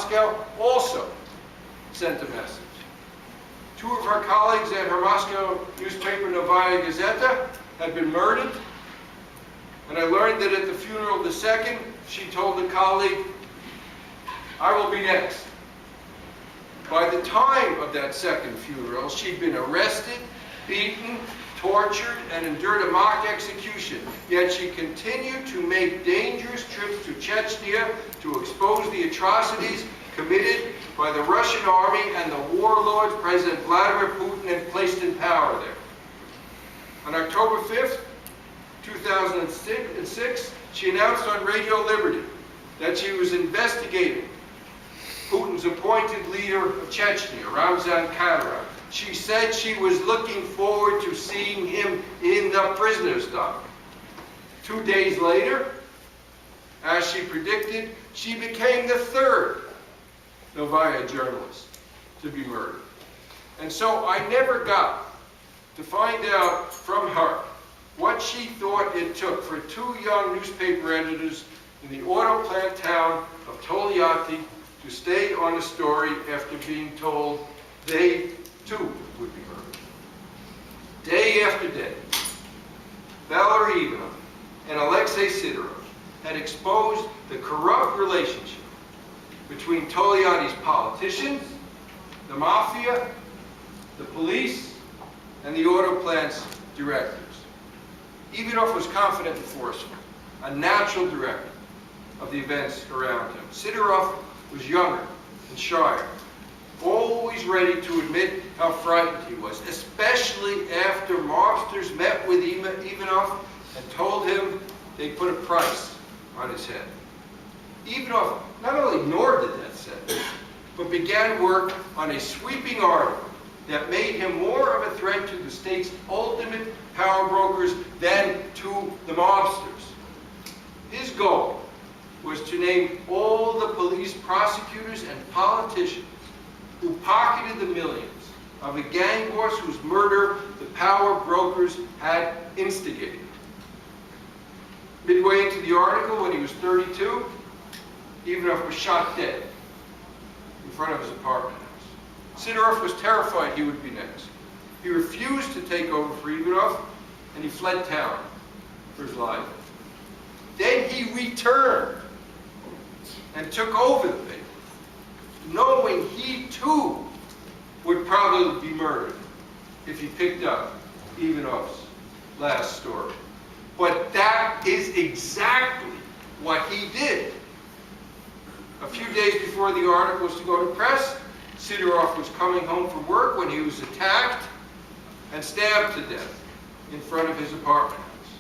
Moscow also sent a message. Two of her colleagues at her Moscow newspaper, Novaya Gazeta, had been murdered. And I learned that at the funeral of the second, she told a colleague, "I will be next." By the time of that second funeral, she'd been arrested, beaten, tortured, and endured a mock execution. Yet she continued to make dangerous trips to Chechnya to expose the atrocities committed by the Russian army and the warlords President Vladimir Putin had placed in power there. On October 5th, 2006, she announced on Radio Liberty that she was investigating Putin's appointed leader of Chechnya, Ramzan Kadyrov. She said she was looking forward to seeing him in the prisoner's dock. 2 days later, as she predicted, she became the third Novaya journalist to be murdered. And so I never got to find out from her what she thought it took for two young newspaper editors in the auto plant town of Tolyatti to stay on a story after being told they too would be murdered. Day after day, Valery Ivanov and Alexei Sidorov had exposed the corrupt relationship between Tolyatti's politicians, the mafia, the police, and the auto plant's directors. Ivanov was confident and forceful, a natural director of the events around him. Sidorov was younger and shyer, always ready to admit how frightened he was, especially after mobsters met with Ivanov and told him they put a price on his head. Ivanov not only ignored the death sentence, but began work on a sweeping article that made him more of a threat to the state's ultimate power brokers than to the mobsters. His goal was to name all the police prosecutors and politicians who pocketed the millions of a gang boss whose murder the power brokers had instigated. Midway into the article, when he was 32, Ivanov was shot dead in front of his apartment house. Sidorov was terrified he would be next. He refused to take over for Ivanov, and he fled town for his life. Then he returned and took over the paper, knowing he too would probably be murdered if he picked up Ivanov's last story. But that is exactly what he did. A few days before the article was to go to press, Sidorov was coming home from work when he was attacked and stabbed to death in front of his apartment house.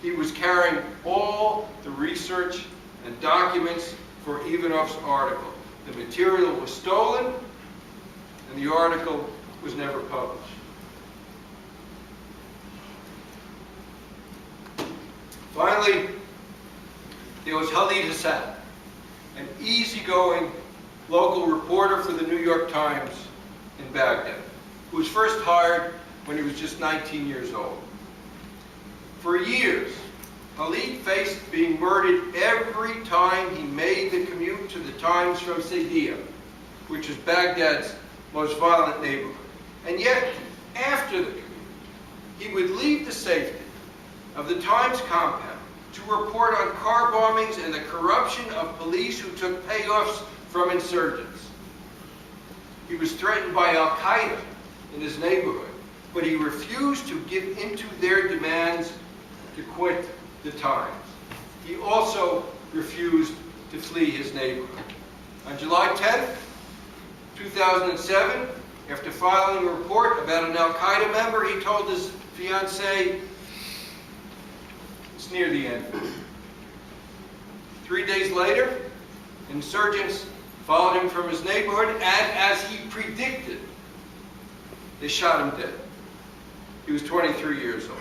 He was carrying all the research and documents for Ivanov's article. The material was stolen, and the article was never published. Finally, there was Khalid Hassan, an easygoing local reporter for the New York Times in Baghdad, who was first hired when he was just 19 years old. For years, Khalid faced being murdered every time he made the commute to the Times from Saidia, which is Baghdad's most violent neighborhood. And yet, after the commute, he would leave the safety of the Times compound to report on car bombings and the corruption of police who took payoffs from insurgents. He was threatened by Al-Qaeda in his neighborhood, but he refused to give in to their demands to quit the Times. He also refused to flee his neighborhood. On July 10th, 2007, after filing a report about an Al-Qaeda member, he told his fiancée, "It's near the end." 3 days later, insurgents followed him from his neighborhood, and as he predicted, they shot him dead. He was 23 years old.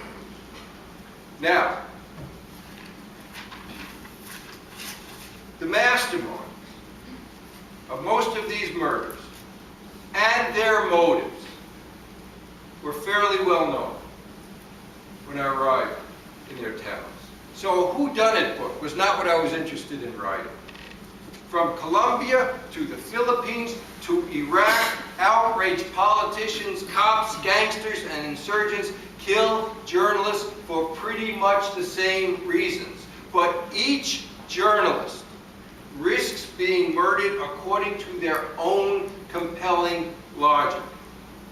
Now, the masterminds of most of these murders and their motives were fairly well known when I arrived in their towns. So a whodunit book was not what I was interested in writing. From Colombia to the Philippines to Iraq, outraged politicians, cops, gangsters, and insurgents kill journalists for pretty much the same reasons. But each journalist risks being murdered according to their own compelling logic.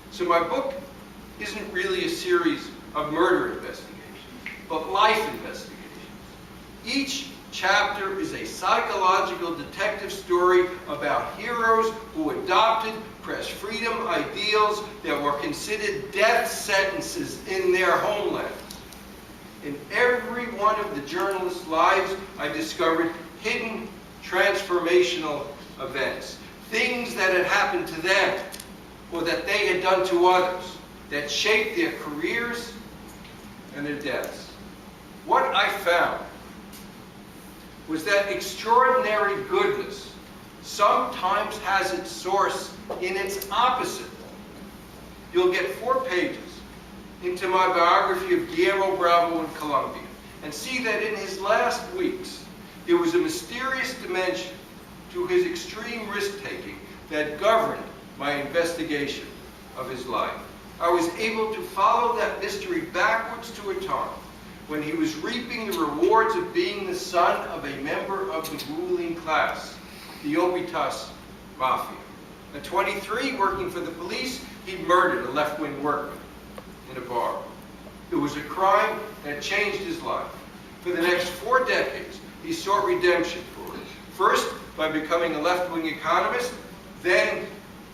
So my book isn't really a series of murder investigations, but life investigations. Each chapter is a psychological detective story about heroes who adopted press freedom ideals that were considered death sentences in their homelands. In every one of the journalists' lives, I discovered hidden transformational events, things that had happened to them or that they had done to others that shaped their careers and their deaths. What I found was that extraordinary goodness sometimes has its source in its opposite. You'll get 4 pages into my biography of Guillermo Bravo in Colombia and see that in his last weeks, there was a mysterious dimension to his extreme risk-taking that governed my investigation of his life. I was able to follow that mystery backwards to a time when he was reaping the rewards of being the son of a member of the ruling class, the Obitas Mafia. At 23, working for the police, he murdered a left-wing workman in a bar. It was a crime that changed his life. For the next 4 decades, he sought redemption for it. First, by becoming a left-wing economist, then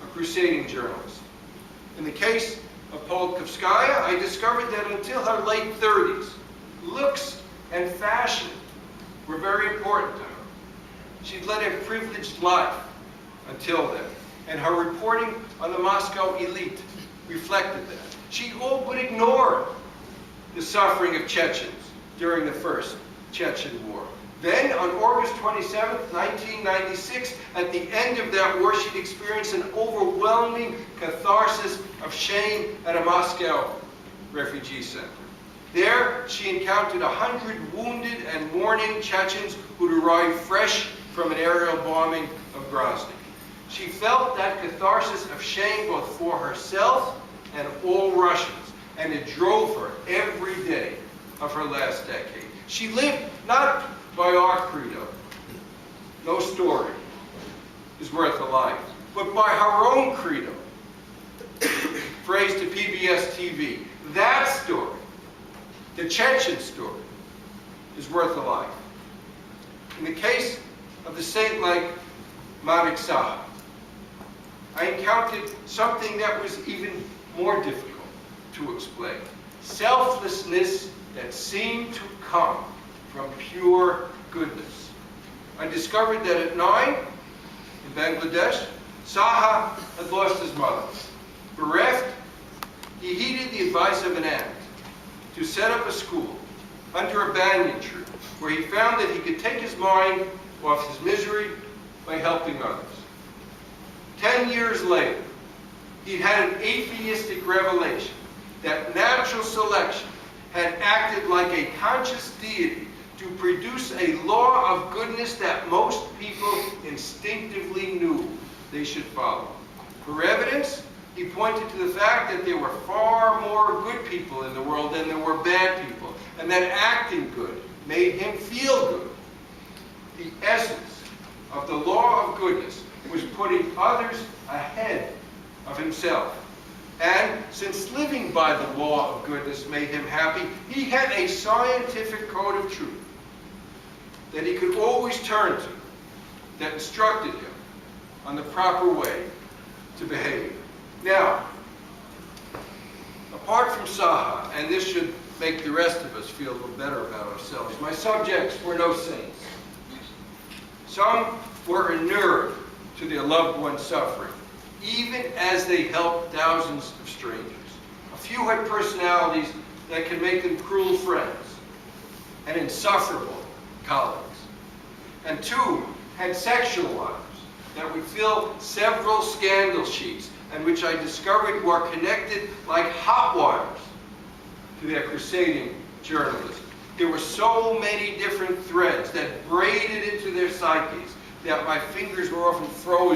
a crusading journalist. In the case of Politkovskaya, I discovered that until her late 30s, looks and fashion were very important to her. She'd led a privileged life until then, and her reporting on the Moscow elite reflected that. She all but ignored the suffering of Chechens during the First Chechen War. Then, on August 27, 1996, at the end of that war, she'd experienced an overwhelming catharsis of shame at a Moscow refugee center. There, she encountered 100 wounded and mourning Chechens who'd arrived fresh from an aerial bombing of Grozny. She felt that catharsis of shame both for herself and all Russians, and it drove her every day of her last decade. She lived not by our credo, no story is worth a life, but by her own credo, phrased to PBS TV. That story, the Chechen story, is worth a life. In the case of the saint like Manik Saha, I encountered something that was even more difficult to explain. Selflessness that seemed to come from pure goodness. I discovered that at 9, in Bangladesh, Saha had lost his mother. Bereft, he heeded the advice of an aunt to set up a school under a banyan tree, where he found that he could take his mind off his misery by helping others. 10 years later, he had an atheistic revelation that natural selection had acted like a conscious deity to produce a law of goodness that most people instinctively knew they should follow. For evidence, he pointed to the fact that there were far more good people in the world than there were bad people, and that acting good made him feel good. The essence of the law of goodness was putting others ahead of himself. And since living by the law of goodness made him happy, he had a scientific code of truth that he could always turn to, that instructed him on the proper way to behave. Now, apart from Saha, and this should make the rest of us feel a little better about ourselves, my subjects were no saints. Some were inured to their loved ones' suffering, even as they helped thousands of strangers. A few had personalities that could make them cruel friends and insufferable colleagues. And 2 had sexual lives that would fill several scandal sheets, and which I discovered were connected like hot wires to their crusading journalism. There were so many different threads that braided into their psyches that my fingers were often frozen.